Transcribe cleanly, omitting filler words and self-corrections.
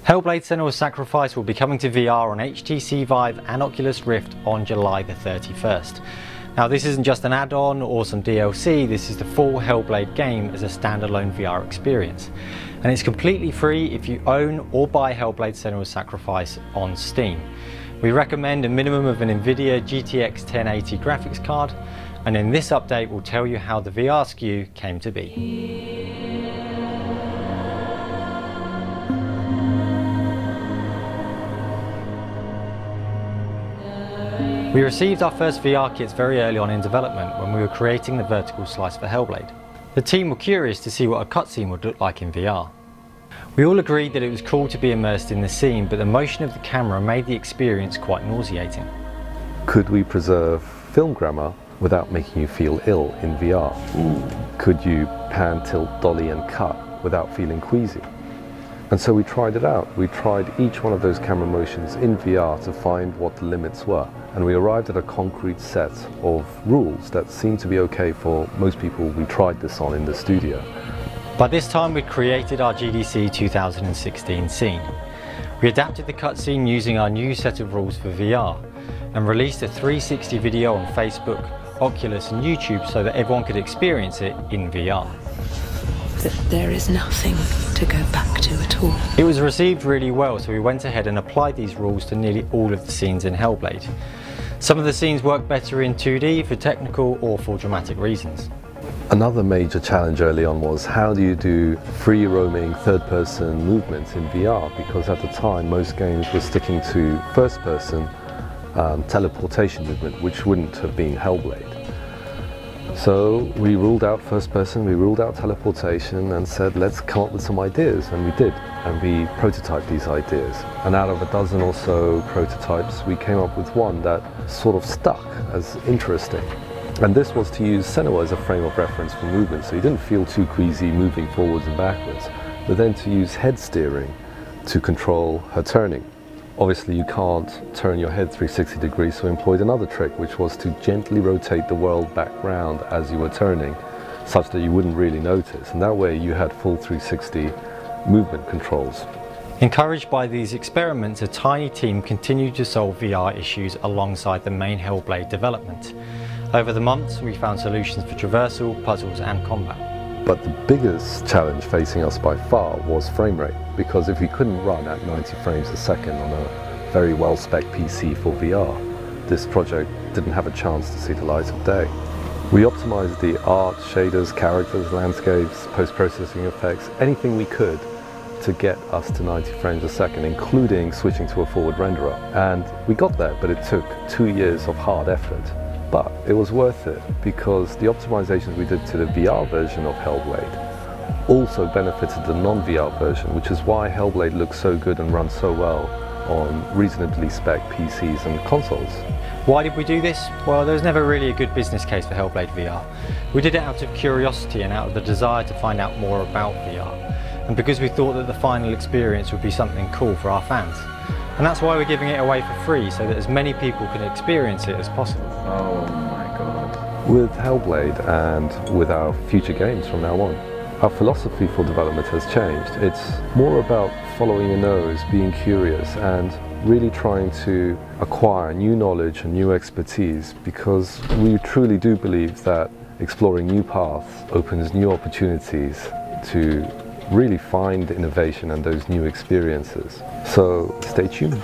Hellblade: Senua's Sacrifice will be coming to VR on HTC Vive and Oculus Rift on July the 31st. Now this isn't just an add-on or some DLC, this is the full Hellblade game as a standalone VR experience. And it's completely free if you own or buy Hellblade: Senua's Sacrifice on Steam. We recommend a minimum of an NVIDIA GTX 1080 graphics card, and in this update we'll tell you how the VR SKU came to be. We received our first VR kits very early on in development when we were creating the vertical slice for Hellblade. The team were curious to see what a cutscene would look like in VR. We all agreed that it was cool to be immersed in the scene, but the motion of the camera made the experience quite nauseating. Could we preserve film grammar without making you feel ill in VR? Could you pan, tilt, dolly and cut without feeling queasy? And so we tried it out. We tried each one of those camera motions in VR to find what the limits were. And we arrived at a concrete set of rules that seemed to be okay for most people we tried this on in the studio. By this time we'd created our GDC 2016 scene. We adapted the cutscene using our new set of rules for VR and released a 360 video on Facebook, Oculus and YouTube so that everyone could experience it in VR. That there is nothing to go back to at all. It was received really well, so we went ahead and applied these rules to nearly all of the scenes in Hellblade. Some of the scenes work better in 2D for technical or for dramatic reasons. Another major challenge early on was how do you do free roaming third-person movements in VR, because at the time most games were sticking to first-person teleportation movement, which wouldn't have been Hellblade. So we ruled out first person, we ruled out teleportation and said let's come up with some ideas, and we did. And we prototyped these ideas. And out of a dozen or so prototypes we came up with one that sort of stuck as interesting. And this was to use Senua as a frame of reference for movement, so you didn't feel too queasy moving forwards and backwards, but then to use head steering to control her turning. Obviously you can't turn your head 360 degrees, so we employed another trick, which was to gently rotate the world back round as you were turning, such that you wouldn't really notice. And that way you had full 360 movement controls. Encouraged by these experiments, a tiny team continued to solve VR issues alongside the main Hellblade development. Over the months we found solutions for traversal, puzzles and combat. But the biggest challenge facing us by far was frame rate, because if we couldn't run at 90 frames a second on a very well-spec'd PC for VR, this project didn't have a chance to see the light of day. We optimized the art, shaders, characters, landscapes, post-processing effects, anything we could to get us to 90 frames a second, including switching to a forward renderer. And we got there, but it took 2 years of hard effort. But it was worth it, because the optimizations we did to the VR version of Hellblade also benefited the non-VR version, which is why Hellblade looks so good and runs so well on reasonably spec PCs and consoles. Why did we do this? Well, there was never really a good business case for Hellblade VR. We did it out of curiosity and out of the desire to find out more about VR, and because we thought that the final experience would be something cool for our fans. And that's why we're giving it away for free, so that as many people can experience it as possible. Oh my god. With Hellblade and with our future games from now on, our philosophy for development has changed. It's more about following your nose, being curious and really trying to acquire new knowledge and new expertise, because we truly do believe that exploring new paths opens new opportunities to really find innovation and those new experiences. So stay tuned.